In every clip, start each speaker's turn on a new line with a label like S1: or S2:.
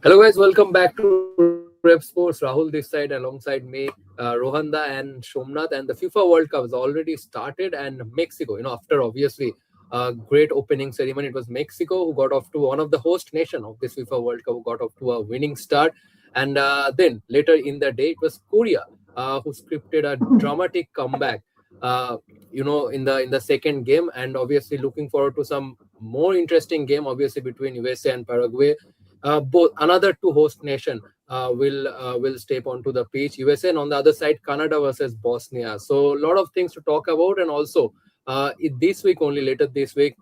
S1: Hello guys, welcome back to Rep Sports. Rahul this side alongside me, Rohanda and Somnath. And the FIFA World Cup has already started, and Mexico, after obviously a great opening ceremony, it was Mexico who got off to one of the host nation of this FIFA World Cup, who got off to a winning start. And then later in the day, it was Korea who scripted a dramatic comeback. Uh, in the second game, and obviously looking forward to some more interesting game, obviously between USA and Paraguay. Both another two host nation will step onto the pitch. USA, and on the other side, Canada versus Bosnia. So a lot of things to talk about, and also this week, only later this week,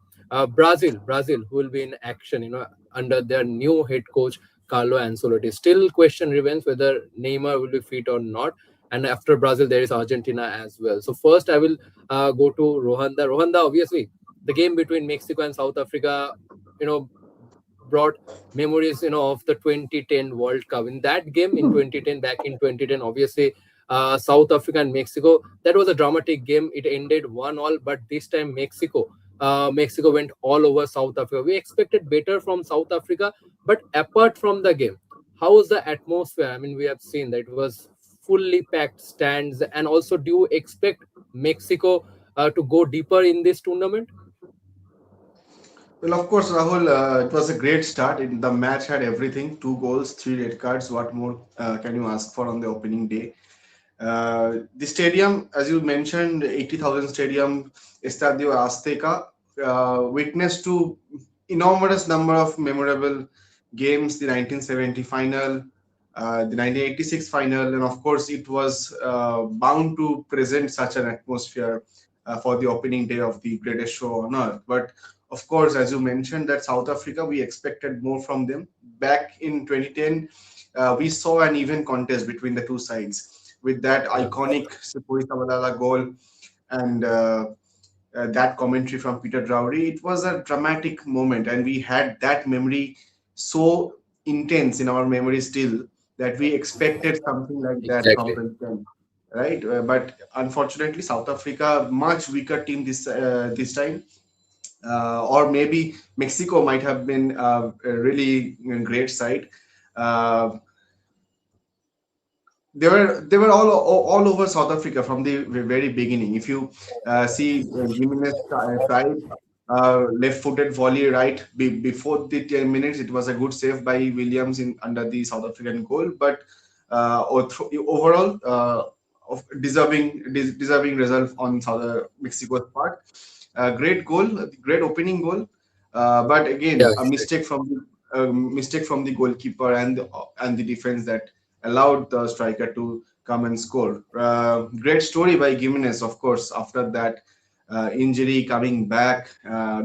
S1: Brazil who will be in action. Under their new head coach Carlo Ancelotti. Still, question remains whether Neymar will be fit or not. And after Brazil, there is Argentina as well. So first, I will go to Rohanda. Rohanda, obviously, the game between Mexico and South Africa, you know, brought memories of the 2010 World Cup. In that game in 2010, back in 2010, obviously South Africa and Mexico, that was a dramatic game. It ended 1-1, but this time Mexico went all over South Africa. We expected better from South Africa, but apart from the game, how was the atmosphere? I mean, we have seen that it was fully packed stands. And also, do you expect Mexico to go deeper in this tournament?
S2: Well, of course, Rahul, it was a great start. The match had everything: two goals, three red cards. What more can you ask for on the opening day? The stadium, as you mentioned, 80,000 stadium, Estadio Azteca, witnessed to enormous number of memorable games: the 1970 final, the 1986 final, and of course, it was bound to present such an atmosphere for the opening day of the greatest show on earth. But of course, as you mentioned, that South Africa, we expected more from them. Back in 2010, we saw an even contest between the two sides with that
S1: Yeah.
S2: iconic Sipuri Sabalala goal and that commentary from Peter Drury. It was a dramatic moment, and we had that memory so intense in our memory still that we expected something like that from
S1: Exactly.
S2: 2010, right? But unfortunately, South Africa, much weaker team this time, or maybe Mexico might have been a really great side. Uh, they were all over South Africa from the very beginning. If you see Jimenez tried left-footed volley right before the 10 minutes, it was a good save by Williams in under the South African goal. But overall, deserving result on Mexico's part. Great goal, great opening goal, but
S1: Yeah,
S2: again a mistake from the goalkeeper and the defense that allowed the striker to come and score. Great story by Gimenez, of course. After that injury, coming back,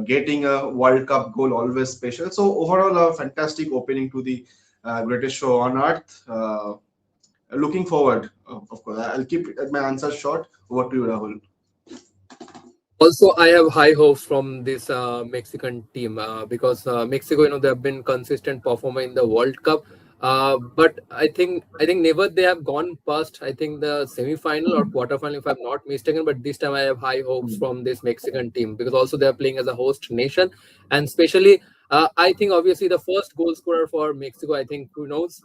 S2: getting a World Cup goal, always special. So overall, a fantastic opening to the greatest show on earth. Looking forward, of course. I'll keep my answer short. Over to you, Rahul.
S1: also, I have high hopes from this Mexican team because Mexico, they have been consistent performer in the World Cup. But I think never they have gone past. I think the semi-final or quarter-final, if I'm not mistaken. But this time I have high hopes from this Mexican team because also they are playing as a host nation, and especially I think obviously the first goal scorer for Mexico. I think who knows.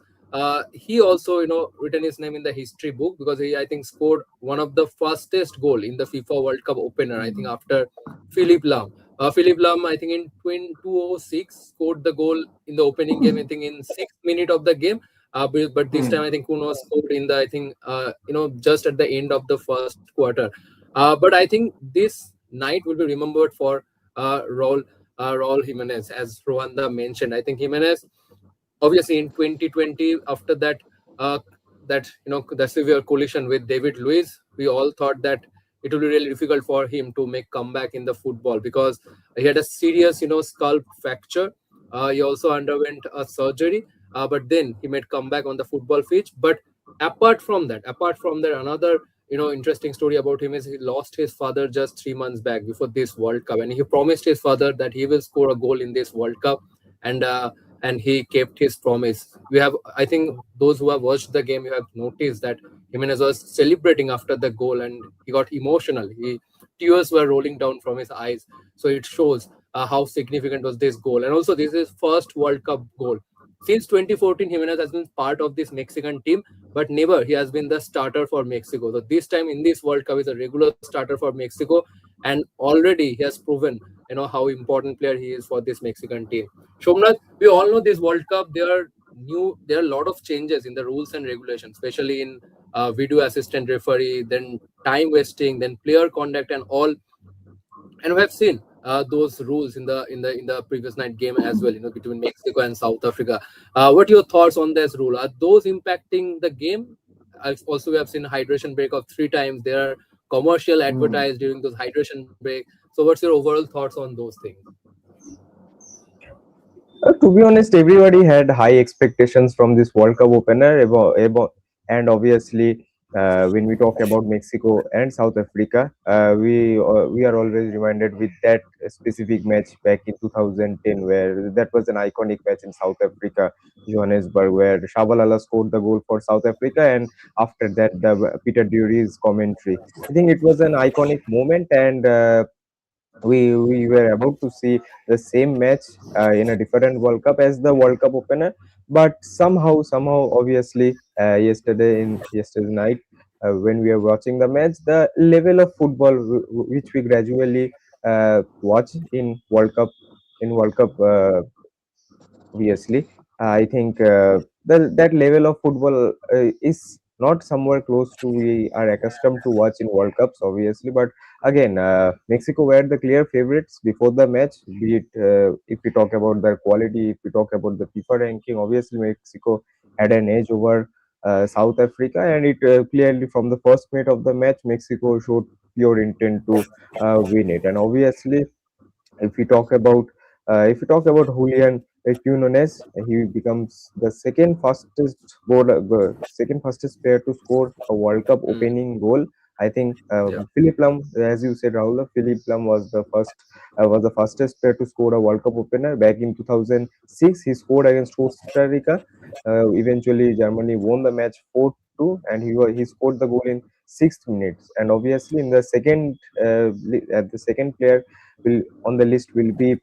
S1: He also, written his name in the history book because he, I think, scored one of the fastest goal in the FIFA World Cup opener. I think after Philip Lam. Philip Lam, I think in 2006 scored the goal in the opening game. I think in 6 minutes of the game. But this time I think Kuno scored in the, I think, just at the end of the first quarter. But I think this night will be remembered for Raul Jimenez, as Rwanda mentioned. I think Jimenez, obviously in 2020, after that severe collision with David Luiz, we all thought that it would be really difficult for him to make comeback in the football because he had a serious skull fracture. He also underwent a surgery, but then he made comeback on the football pitch. But apart from that, another interesting story about him is he lost his father just 3 months back before this World Cup, and he promised his father that he will score a goal in this World Cup. And he kept his promise. I think those who have watched the game, you have noticed that Jimenez was celebrating after the goal, and he got emotional. Tears were rolling down from his eyes. So it shows how significant was this goal, and also this is first World Cup goal Since 2014, Jimenez has been part of this Mexican team, but never he has been the starter for Mexico. So this time in this World Cup, is a regular starter for Mexico, and already he has proven how important player he is for this Mexican team. Shomnath, we all know this World Cup. There are a lot of changes in the rules and regulations, especially in video assistant referee, then time wasting, then player conduct, and all. And we have seen those rules in the previous night game as well, between Mexico and South Africa. What are your thoughts on this rule? Are those impacting the game? Also, we have seen hydration break of 3 times. There are commercial
S2: Hmm.
S1: advertised during those hydration break. So what's your overall thoughts on those things?
S3: To be honest, everybody had high expectations from this World Cup opener, and obviously, when we talk about Mexico and South Africa, we are always reminded with that specific match back in 2010, where that was an iconic match in South Africa, Johannesburg, where Shabalala scored the goal for South Africa, and after that, the Peter Drury's commentary. I think it was an iconic moment, and we were about to see the same match in a different World Cup as the World Cup opener, but somehow, obviously, yesterday night, when we are watching the match, the level of football which we gradually watch in World Cup. Obviously, I think that level of football is not somewhere close to we are accustomed to watch in World Cups, obviously. But again, Mexico were the clear favorites before the match, be it if we talk about their quality, if we talk about the FIFA ranking. Obviously, Mexico had an edge over South Africa, and it clearly from the first minute of the match, Mexico showed pure intent to win it. And obviously, if we talk about Julian Quinones, he becomes the second fastest player to score a World Cup
S1: Mm,
S3: opening goal. I think
S1: yeah.
S3: Philip Lam, as you said, Rahul, Philip Lam was the fastest player to score a World Cup opener back in 2006. He scored against Costa Rica. Eventually, Germany won the match 4-2, and he scored the goal in 6 minutes. And obviously, in the at the second player will on the list will be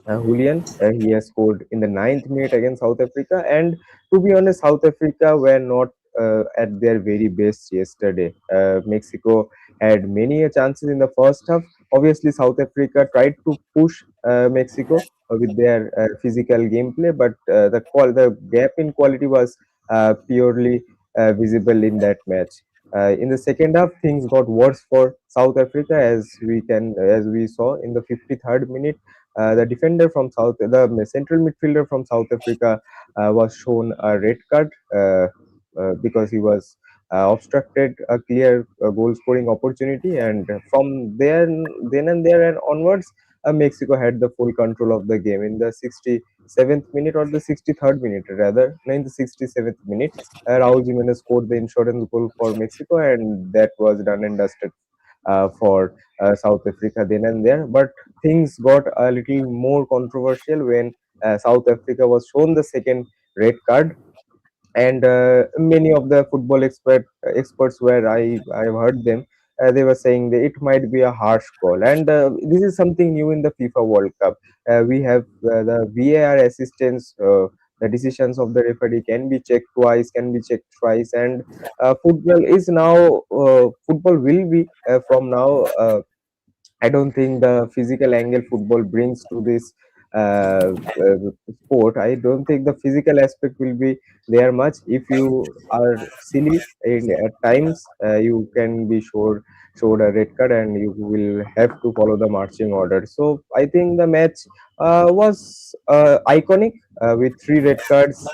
S3: Julian. He has scored in the ninth minute against South Africa. And to be honest, South Africa were not at their very best yesterday. Mexico had many chances in the first half. Obviously, South Africa tried to push Mexico with their physical gameplay, but the gap in quality was purely visible in that match. In the second half, things got worse for South Africa, as we saw in the 53rd minute. The central midfielder from South Africa was shown a red card because he was obstructed a clear goal scoring opportunity, and from then and there and onwards, Mexico had the full control of the game in the 67th minute, or the 63rd minute rather. No, in the 67th minute, Raul Jimenez scored the insurance goal for Mexico, and that was done and dusted for South Africa then and there. But things got a little more controversial when South Africa was shown the second red card, and many of the football experts where I've heard them, they were saying that it might be a harsh call, and this is something new in the FIFA World Cup. We have the VAR assistance. The decisions of the referee can be checked twice, can be checked thrice, and football will be from now. I don't think the physical angle football brings to this uh, uh, sport. I don't think the physical aspect will be there much. If you are silly at times, you can be showed a red card, and you will have to follow the marching order. So I think the match was iconic with three red cards,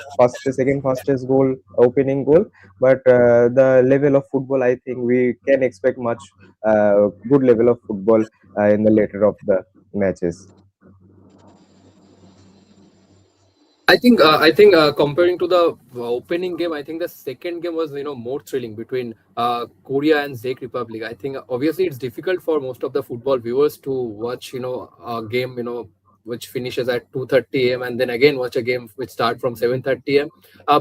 S3: second fastest goal, opening goal. But the level of football, I think we can expect much good level of football in the later of the matches.
S1: I think comparing to the opening game, I think the second game was more thrilling between Korea and Czech Republic. I think obviously it's difficult for most of the football viewers to watch a game which finishes at 2:30 a.m. and then again watch a game which start from 7:30 a.m.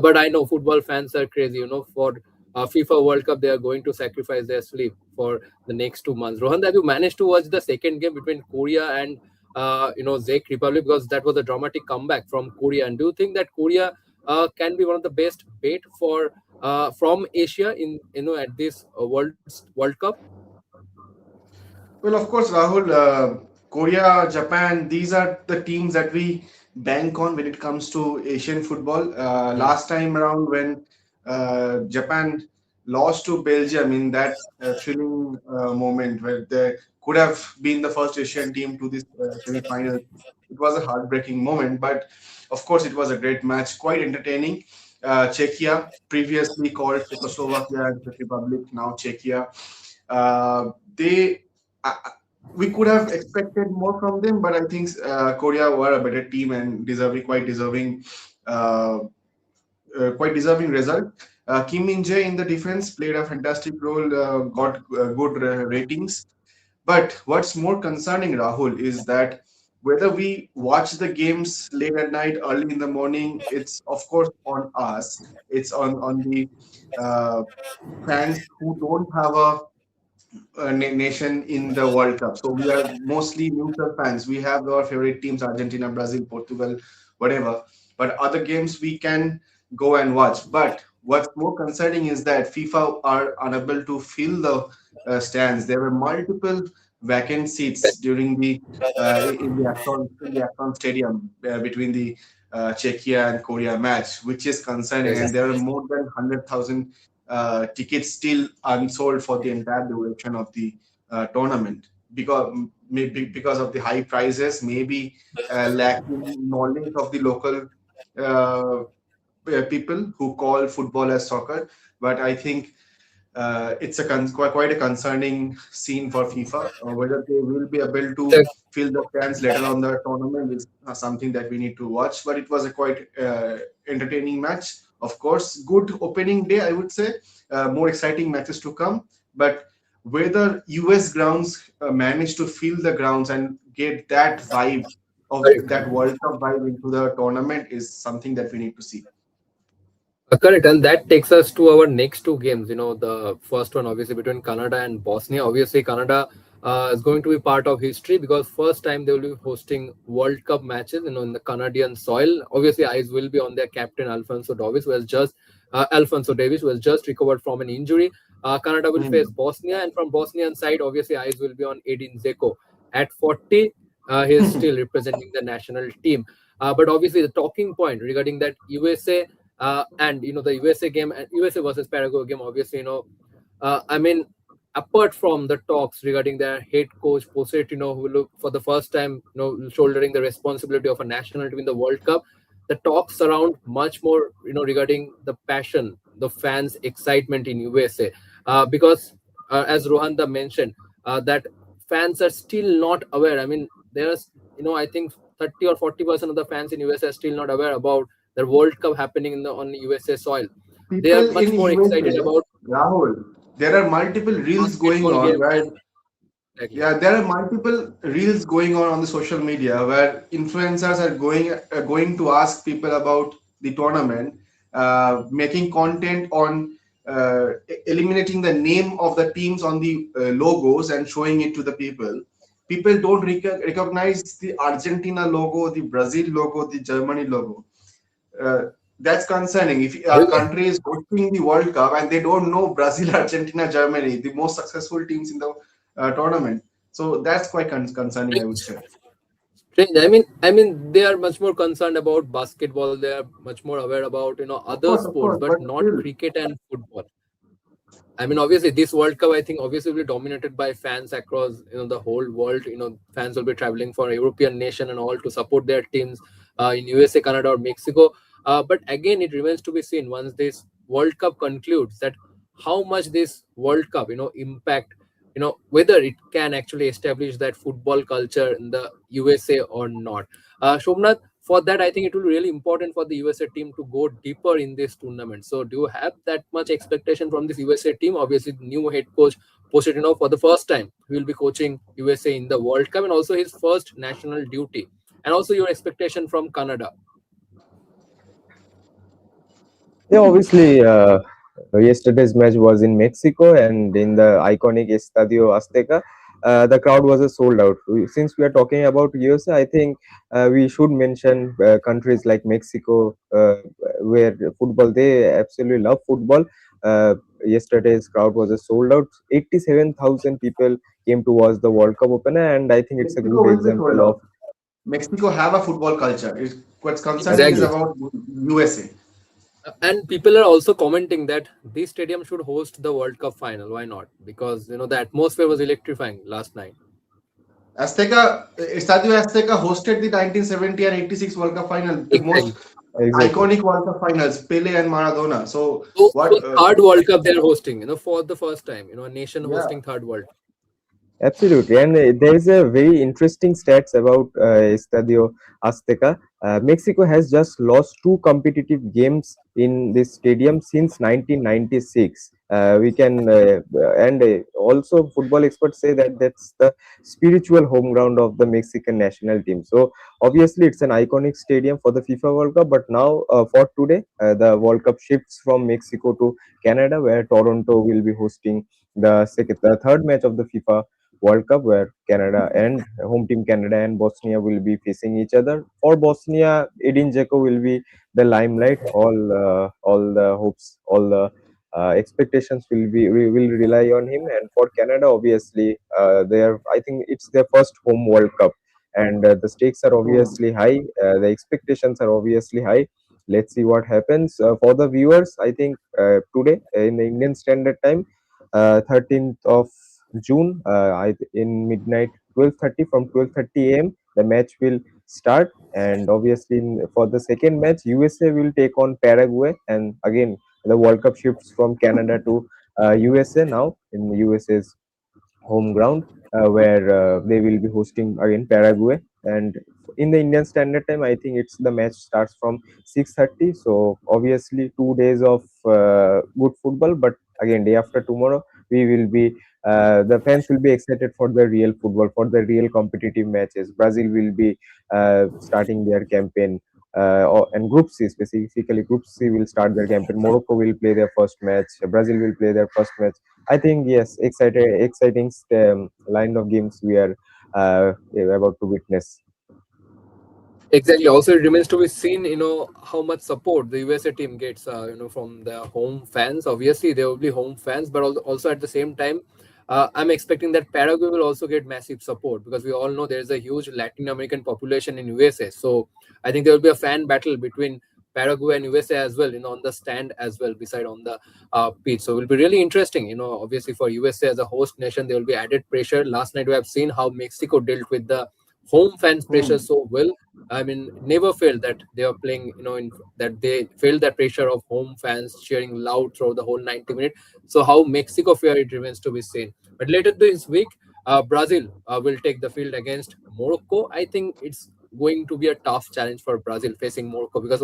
S1: But I know football fans are crazy. For FIFA World Cup, they are going to sacrifice their sleep for the next 2 months. Rohan, have you managed to watch the second game between Korea and Czech Republic, because that was a dramatic comeback from Korea. And do you think that Korea can be one of the best bait for from Asia in at this World Cup?
S2: Well, of course, Rahul, Korea, Japan, these are the teams that we bank on when it comes to Asian football.
S1: Mhm.
S2: Last time around, when Japan lost to Belgium in that thrilling moment where they could have been the first Asian team to this semi-final, it was a heartbreaking moment. But of course, it was a great match, quite entertaining. Czechia, previously called Czechoslovakia and Czech Republic, now Czechia. They uh, we could have expected more from them, but I think Korea were a better team and uh, quite deserving result. Kim Min Jae in the defense played a fantastic role, got good ratings. But what's more concerning, Rahul, is that whether we watch the games late at night, early in the morning, it's of course on us. It's on the uh, fans who don't have a nation in the World Cup. So we are mostly neutral fans. We have our favorite teams: Argentina, Brazil, Portugal, whatever. But other games we can go and watch. But what's more concerning is that FIFA are unable to fill the stands. There were multiple vacant seats during the in the Akron Stadium between the Czechia and Korea match, which is concerning. And
S1: Yes.
S2: there are more than 100,000 tickets still unsold for the entire duration of the tournament because maybe because of the high prices, maybe lacking knowledge of the local uh, people who call football as soccer. But I think it's quite a concerning scene for FIFA. Whether they will be able to fill the stands later on the tournament is something that we need to watch. But it was a quite entertaining match. Of course, good opening day, I would say. More exciting matches to come. But whether US grounds manage to fill the grounds and get that vibe of that World Cup vibe into the tournament is something that we need to see.
S1: Correct, and that takes us to our next two games. The first one, obviously, between Canada and Bosnia. Obviously, Canada is going to be part of history because first time they will be hosting World Cup matches, in the Canadian soil. Obviously, eyes will be on their captain Alfonso Davis, who has just recovered from an injury. Canada will face
S2: Hmm.
S1: Bosnia, and from Bosnian side, obviously, eyes will be on Edin Dzeko. At 40, he is still representing the national team. But obviously, the talking point regarding that USA and the USA game and USA versus Paraguay game, obviously, I mean, apart from the talks regarding their head coach Pochettino, who look for the first time, shouldering the responsibility of a national team in the World Cup, the talks surround much more, regarding the passion, the fans' excitement in USA, because as Rohanda mentioned, that fans are still not aware. I mean, there's, I think 30 or 40% of the fans in USA are still not aware about the World Cup happening on USA soil. They are
S2: People
S1: much
S2: in
S1: more excited
S2: USA,
S1: about
S2: Rahul, there are multiple reels going
S1: basketball
S2: on
S1: game.
S2: where,
S1: Exactly.
S2: yeah, there are multiple reels going on the social media where influencers are going to ask people about the tournament, making content on eliminating the name of the teams on the logos and showing it to the people. People don't recognize the Argentina logo, the Brazil logo, the Germany logo. uh, that's concerning. If a
S1: Obviously,
S2: country is hosting the World Cup and they don't know Brazil, Argentina, Germany, the most successful teams in the tournament, so that's quite concerning, I would say.
S1: strange. I mean, they are much more concerned about basketball. They are much more aware about other
S2: Of
S1: sports,
S2: course,
S1: but
S2: but
S1: not
S2: still,
S1: cricket and football. I mean, obviously, this World Cup, I think, obviously, will be dominated by fans across, the whole world. Fans will be traveling for European nation and all to support their teams in USA, Canada, or Mexico. But again, it remains to be seen once this World Cup concludes that how much this World Cup, impact, whether it can actually establish that football culture in the USA or not. Shomnath, for that, I think it will be really important for the USA team to go deeper in this tournament. So, do you have that much expectation from this USA team? Obviously, the new head coach Pochettino for the first time he will be coaching USA in the World Cup and also his first national duty. And also your expectation from Canada.
S3: Yeah, obviously, yesterday's match was in Mexico and in the iconic Estadio Azteca. the crowd was a sold out. Since we are talking about USA, I think we should mention countries like Mexico, where football, they absolutely love football. Uh, Yesterday's crowd was a sold out. 87,000 people came to watch the World Cup opener, and I think it's a
S2: Mexico
S3: good
S2: will be sold
S3: example of
S2: out. Mexico have a football culture. What's concerning is
S1: Exactly.
S3: absolutely.
S2: about USA.
S1: And people are also commenting that this stadium should host the World Cup final. Why not? Because the atmosphere was electrifying last night.
S2: Estadio Azteca hosted the 1970 and 86 World Cup final, the most
S1: Exactly.
S3: Exactly.
S2: iconic World Cup finals, Pele and Maradona. So
S1: So
S2: what?
S1: third World Cup they're hosting, for the first time, a nation
S2: Yeah.
S1: hosting third World Cup.
S3: Absolutely, and there is a very interesting stats about Estadio Azteca. Mexico has just lost two competitive games in this stadium since 1996. We can and Also football experts say that that's the spiritual home ground of the Mexican national team. So obviously, it's an iconic stadium for the FIFA World Cup. But now, for today, the World Cup shifts from Mexico to Canada, where Toronto will be hosting the third match of the FIFA World Cup, where Canada and home team Canada and Bosnia will be facing each other. For Bosnia, Edin Dzeko will be the limelight. All the hopes, all the expectations will rely on him. And for Canada, obviously, I think it's their first home World Cup, and the stakes are
S2: Hmm.
S3: obviously high. The expectations are obviously high. Let's see what happens. For the viewers, I think today in the Indian Standard Time, 13th of June, in midnight 12:30, from 12:30 a.m. the match will start, and obviously for the second match, USA will take on Paraguay, and again the World Cup shifts from Canada to USA now in USA's home ground, where they will be hosting again Paraguay. And in the Indian Standard Time, I think it's the match starts from 6:30. So obviously 2 days of good football, but again day after tomorrow we will be the fans will be excited for the real football, for the real competitive matches. Brazil will be starting their campaign. And Group C, specifically Group C, will start their campaign. Morocco will play their first match. Brazil will play their first match. I think yes, exciting line of games we are about to witness.
S1: Exactly. Also, it remains to be seen, how much support the USA team gets, from the home fans. Obviously, there will be home fans, but also at the same time, I'm expecting that Paraguay will also get massive support because we all know there is a huge Latin American population in USA. So I think there will be a fan battle between Paraguay and USA as well, on the stand as well, beside on the pitch. So it will be really interesting. Obviously for USA as a host nation, there will be added pressure. Last night we have seen how Mexico dealt with the home fans pressure
S2: Hmm.
S1: so well. I mean, never felt that they are playing, that they felt that pressure of home fans cheering loud throughout the whole 90 minutes. So how Mexico fare, it remains to be seen. But later this week, Brazil will take the field against Morocco. I think it's going to be a tough challenge for Brazil facing Morocco because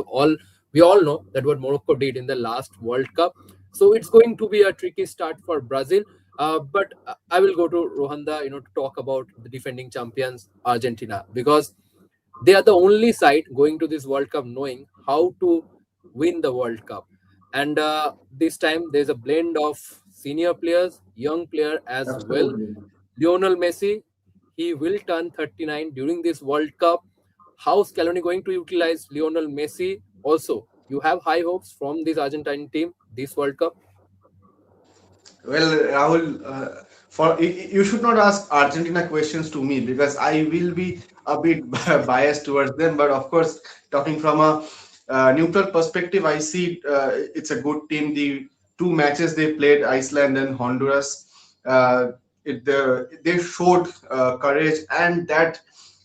S1: we all know that what Morocco did in the last World Cup. So it's going to be a tricky start for Brazil. But I will go to Rohanda, to talk about the defending champions Argentina because they are the only side going to this World Cup knowing how to win the World Cup. And this time there's a blend of senior players, young player as well.
S2: Absolutely.
S1: Lionel Messi, he will turn 39 during this World Cup. How Scaloni going to utilize Lionel Messi? Also, you have high hopes from this Argentine team this World Cup.
S2: Well, Rahul, you should not ask Argentina questions to me because I will be a bit biased towards them. But of course, talking from a neutral perspective, I see it's a good team. The two matches they played, Iceland and Honduras, they showed courage and that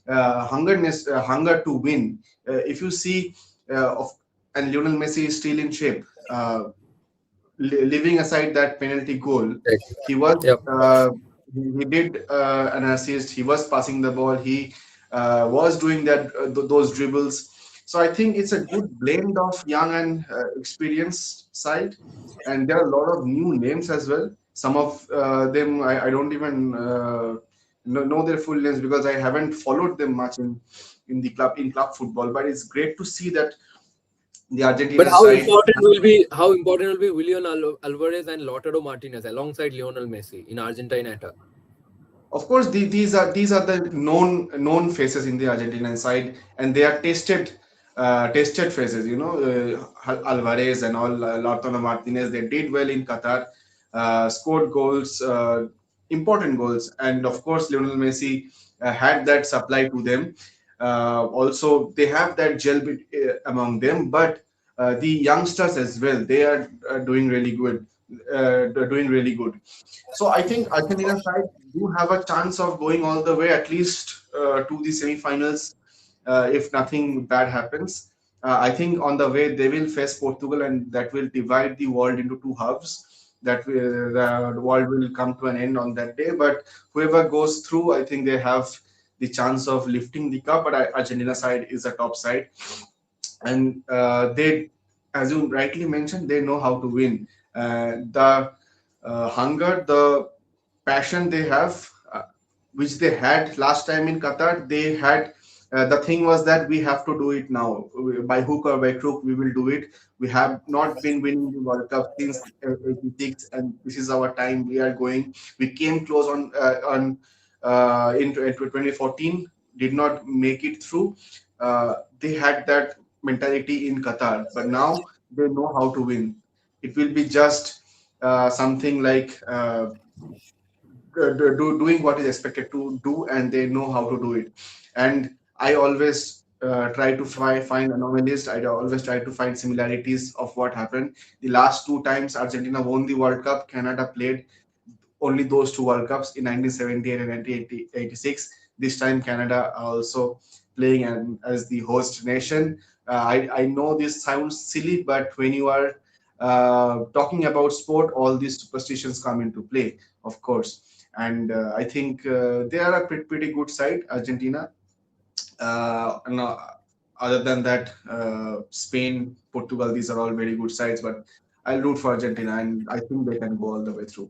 S2: hunger to win. If you see, and Lionel Messi is still in shape. Leaving aside that penalty goal,
S1: Exactly.
S2: he was
S1: Yep.
S2: he did an assist. He was passing the ball. He was doing those dribbles. So I think it's a good blend of young and experienced side, and there are a lot of new names as well. Some of them I don't even know their full names because I haven't followed them much in club football. But it's great to see that the
S1: But
S2: Argentina side.
S1: how important will be William Alvarez and Lautaro Martinez alongside Lionel Messi in Argentina attack?
S2: of course, these are the known faces in the Argentinian side, and they are tested faces. Alvarez and all, Lautaro Martinez. They did well in Qatar, scored goals, important goals, and of course, Lionel Messi had that supply to them. Also, they have that gel bit among them, but the youngsters as well, they are doing really good. Doing really good. So I think Argentina side do have a chance of going all the way at least to the semi-finals if nothing bad happens. I think on the way they will face Portugal, and that will divide the world into two halves. The world will come to an end on that day. But whoever goes through, I think they have the chance of lifting the cup. But Argentina side is a top side, and they, as you rightly mentioned, they know how to win. The hunger, the passion they have, which they had last time in Qatar, they had. The thing was that we have to do it now. By hook or by crook, we will do it. We have not been winning the World Cup since '86, and this is our time. We are going. We came close on in 2014, did not make it through. They had that mentality in Qatar, but now they know how to win. It will be just something like doing what is expected to do, and they know how to do it. And I always try to find anomalies. I always try to find similarities of what happened. The last two times Argentina won the World Cup, Canada played only those two World Cups in 1978 and 1986. This time Canada are also playing as the host nation. I know this sounds silly, but when you are talking about sport, all these superstitions come into play, of course. And I think they are a pretty good side, Argentina. No, other than that, Spain, Portugal, these are all very good sides. But I'll root for Argentina, and I think they can go all the way through.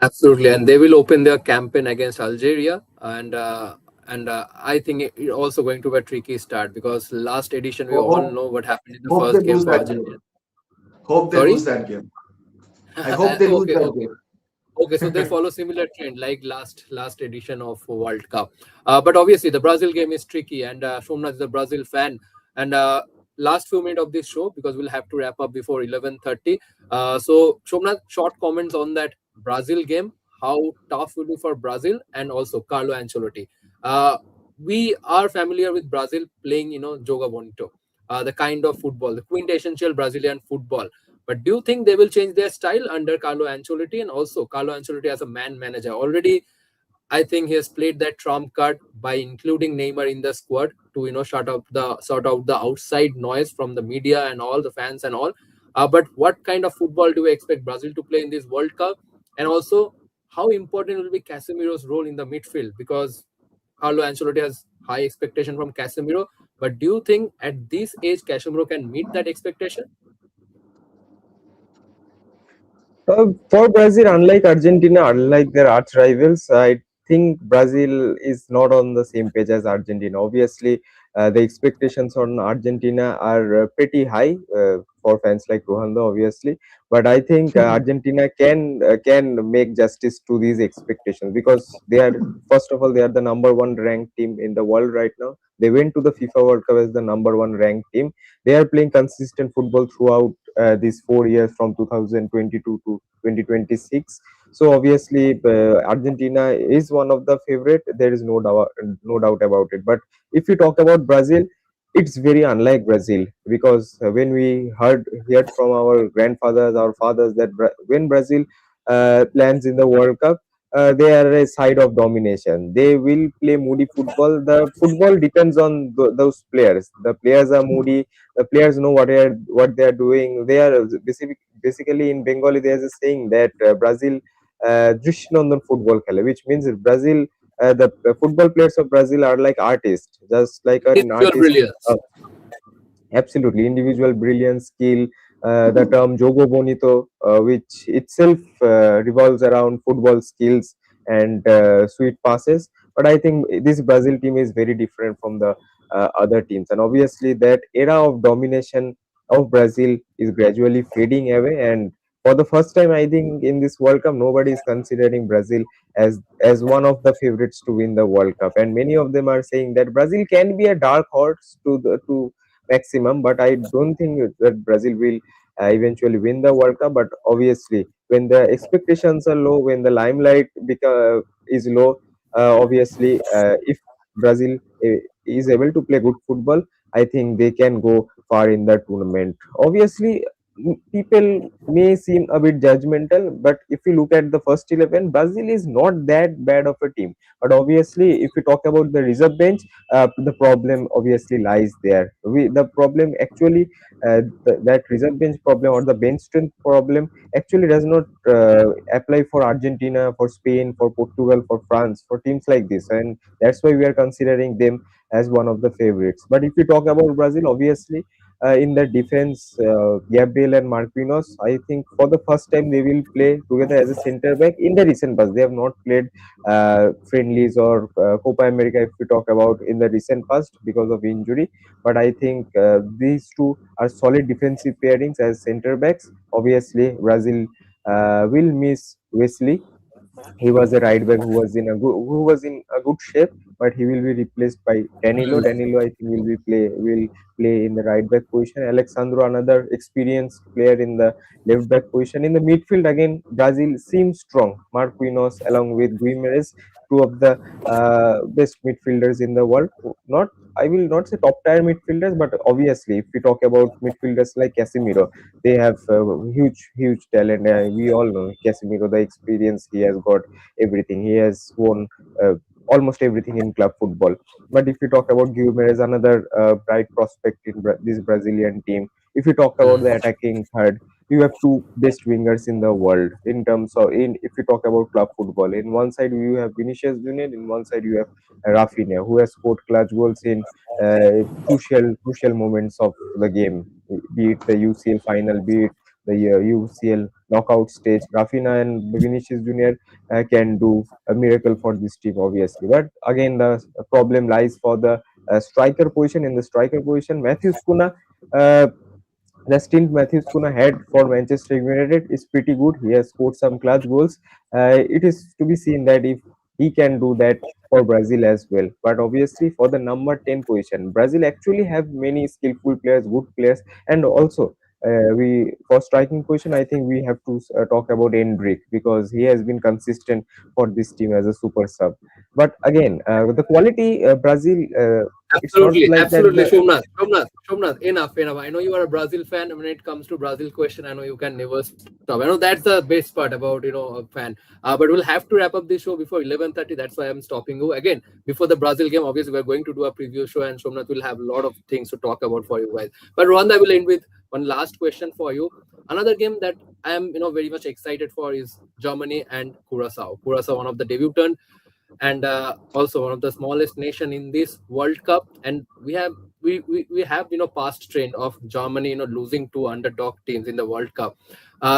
S1: Absolutely, and they will open their campaign against Algeria, and I think it also going to be a tricky start because last edition we all
S2: Hope
S1: know what happened in the
S2: hope they
S1: first game
S2: lose
S1: for
S2: that
S1: Argentina.
S2: game. Hope they lose
S1: Sorry.
S2: that game. I hope they lose
S1: Okay,
S2: that
S1: okay.
S2: game.
S1: Okay, so they follow similar trend like last edition of World Cup. But obviously the Brazil game is tricky, and Somnath is a Brazil fan. And last few minutes of this show because we'll have to wrap up before 11:30. So Somnath, short comments on that Brazil game. How tough will be for Brazil and also Carlo Ancelotti. Uh, we are familiar with Brazil playing, joga bonito, the kind of football, the quintessential Brazilian football. But do you think they will change their style under Carlo Ancelotti, and also Carlo Ancelotti as a man manager? Already, I think he has played that trump card by including Neymar in the squad to sort out the outside noise from the media and all the fans and all. But what kind of football do we expect Brazil to play in this World Cup? And also, how important will be Casemiro's role in the midfield? Because Carlo Ancelotti has high expectation from Casemiro. But do you think at this age Casemiro can meet that expectation?
S3: For Brazil, unlike Argentina, unlike their arch rivals, I think Brazil is not on the same page as Argentina. Obviously, the expectations on Argentina are pretty high for fans like Rohanda, obviously. But I think Argentina can make justice to these expectations because they are, first of all, they are the number one ranked team in the world right now. They went to the FIFA World Cup as the number one ranked team. They are playing consistent football throughout these 4 years from 2022 to 2026. So obviously, Argentina is one of the favorite. There is no doubt about it. But if you talk about Brazil, it's very unlike Brazil because when we heard from our grandfathers, our fathers that when Brazil lands in the World Cup, they are a side of domination. They will play moody football. The football depends on those players. The players are moody. The players know what they are doing. They are basically in Bengali. There is a saying that Brazil Drishnandan football খেলে, which means Brazil. The football players of Brazil are like artists, just like an
S1: Individual
S3: artist.
S1: brilliance.
S3: Absolutely, individual brilliance, skill. The term "jogo bonito," which itself revolves around football skills and sweet passes. But I think this Brazil team is very different from the other teams, and obviously that era of domination of Brazil is gradually fading away. And for the first time, I think in this World Cup, nobody is considering Brazil as one of the favorites to win the World Cup, and many of them are saying that Brazil can be a dark horse to maximum, but I don't think that Brazil will eventually win the World Cup. But obviously, when the expectations are low, when the limelight is low, obviously, if Brazil is able to play good football, I think they can go far in the tournament. Obviously, people may seem a bit judgmental, but if you look at the first 11, Brazil is not that bad of a team. But obviously, if you talk about the reserve bench, the problem obviously lies there. The problem actually, that reserve bench problem or the bench strength problem actually does not apply for Argentina, for Spain, for Portugal, for France, for teams like this, and that's why we are considering them as one of the favorites. But if we talk about Brazil, obviously, in the defense, Gabriel and Marquinhos, I think for the first time they will play together as a center back in the recent past. They have not played friendlies or Copa America, if we talk about in the recent past, because of injury. But I think these two are solid defensive pairings as center backs. Obviously, Brazil will miss Wesley. He was a right back who was in a good shape, but he will be replaced by Danilo. Danilo, I think, will play in the right back position. Alexandro, another experienced player in the left back position. In the midfield, again, Brazil seems strong. Marquinhos along with Guimarães, two of the best midfielders in the world. Not, I will not say top tier midfielders, but obviously, if we talk about midfielders like Casemiro, they have huge talent. We all know Casemiro, the experience he has got, everything he has won, almost everything in club football. But if you talk about Guilherme, another bright prospect in this Brazilian team. If you talk about the attacking third, you have two best wingers in the world in terms of, in if you talk about club football. In one side you have Vinicius Junior, in one side you have Rafinha, who has scored clutch goals in crucial moments of the game, be it the UCL final, be it the UCL knockout stage. Rafinha and Vinicius Junior can do a miracle for this team, obviously. But again, the problem lies for the striker position. In the striker position, Matthews Cunha. The stint Matthews Cunha had for Manchester United is pretty good. He has scored some clutch goals. It is to be seen that if he can do that for Brazil as well. But obviously, for the number 10 position, Brazil actually have many skillful players, good players, and also we for striking position, I think we have to talk about Endrick because he has been consistent for this team as a super sub. But again, the quality Brazil, it's not
S1: Absolutely,
S3: like that.
S1: absolutely, Shomnath, enough. I know you are a Brazil fan. When it comes to Brazil question, I know you can never stop. I know that's the best part about a fan. But we'll have to wrap up this show before 11:30. That's why I'm stopping you again before the Brazil game. Obviously, we're going to do a preview show, and Shomnath will have a lot of things to talk about for you guys. But Rwanda, I will end with one last question for you. Another game that I am very much excited for is Germany and Curacao. Curacao, one of the debutant and also one of the smallest nation in this World Cup. And we have past trend of Germany losing to underdog teams in the World Cup.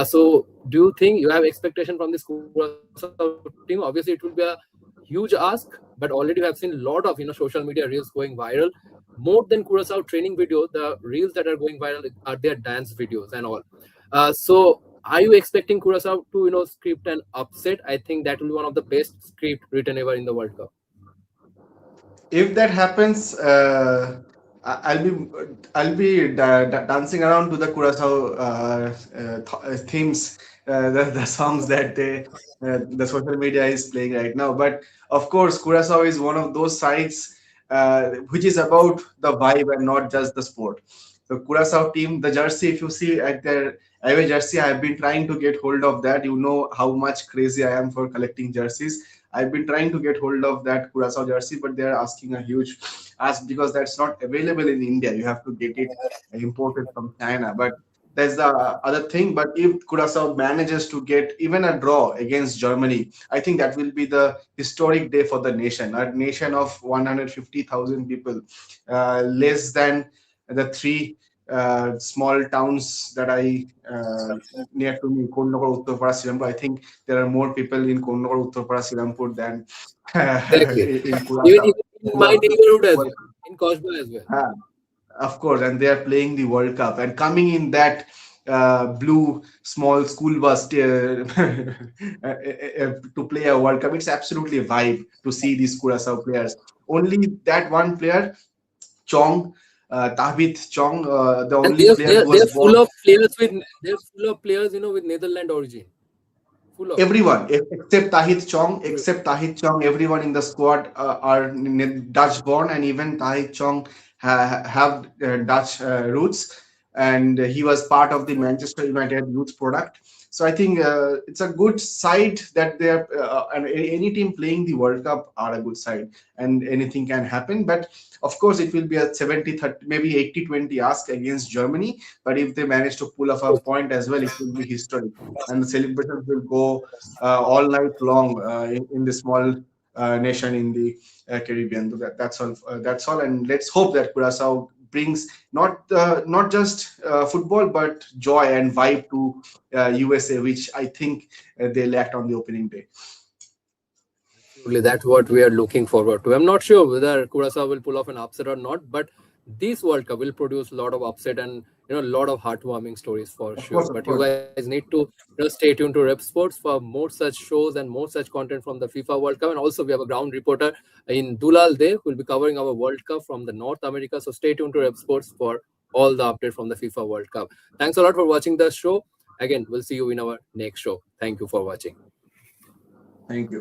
S1: So do you think you have expectation from this Curacao team? Obviously, it will be a huge ask, but already we have seen a lot of social media reels going viral. More than Curacao training video, the reels that are going viral are their dance videos and all. So are you expecting Curacao to script an upset? I think that will be one of the best script written ever in the World Cup.
S2: If that happens, I'll be dancing around to the Curacao themes, the songs that the social media is playing right now. But of course, Curacao is one of those sites which is about the vibe and not just the sport. So Curacao team, the jersey, if you see at their away jersey, I have been trying to get hold of that. You know how much crazy I am for collecting jerseys. I've been trying to get hold of that Curacao jersey, but they're asking a huge ask because that's not available in India. You have to get it imported from China. But that's the other thing. But if Curacao manages to get even a draw against Germany, I think that will be the historic day for the nation. A nation of 150,000 people, less than the three small towns that I near to me, Konnagar, Uttarpara, Srilampur. I think there are more people in Konnagar, Uttarpara, Srilampur than
S1: Exactly.
S2: in
S1: Even
S2: Curacao.
S1: in
S2: Who
S1: my
S2: are
S1: neighborhood as
S2: well,
S1: well, in Kosba as well.
S2: of course, and they are playing the World Cup and coming in that. blue small school bus to play a World Cup. It's absolutely a vibe to see these Curaçao players. Only that one player, Chong, Tahbit Chong, the
S1: And
S2: only player who was
S1: they're
S2: born.
S1: full of players with with Netherlands origin. Full of it.
S2: Everyone except Tahith Chong, everyone in the squad are Dutch born, and even Tahith Chong have Dutch roots, and he was part of the Manchester United youth product. So I think it's a good side that they are, and any team playing the World Cup are a good side, and anything can happen. But of course, it will be a 70-30, maybe 80-20 ask against Germany. But if they manage to pull off a point as well, it will be historic, and the celebrations will go all night long in the small nation in the Caribbean. So that's all. That's all. And let's hope that Curaçao brings not just football but joy and vibe to USA, which I think they lacked on the opening day.
S1: Absolutely, that's what we are looking forward to. I'm not sure whether Curaçao will pull off an upset or not, but this World Cup will produce a lot of upset and a lot of heartwarming stories for
S2: Of
S1: sure.
S2: course, of
S1: But you
S2: course.
S1: guys need to stay tuned to Rep Sports for more such shows and more such content from the FIFA World Cup. And also, we have a ground reporter in Dulal Day who will be covering our World Cup from the North America. So stay tuned to Rep Sports for all the update from the FIFA World Cup. Thanks a lot for watching the show. Again, we'll see you in our next show. Thank you for watching.
S2: Thank you.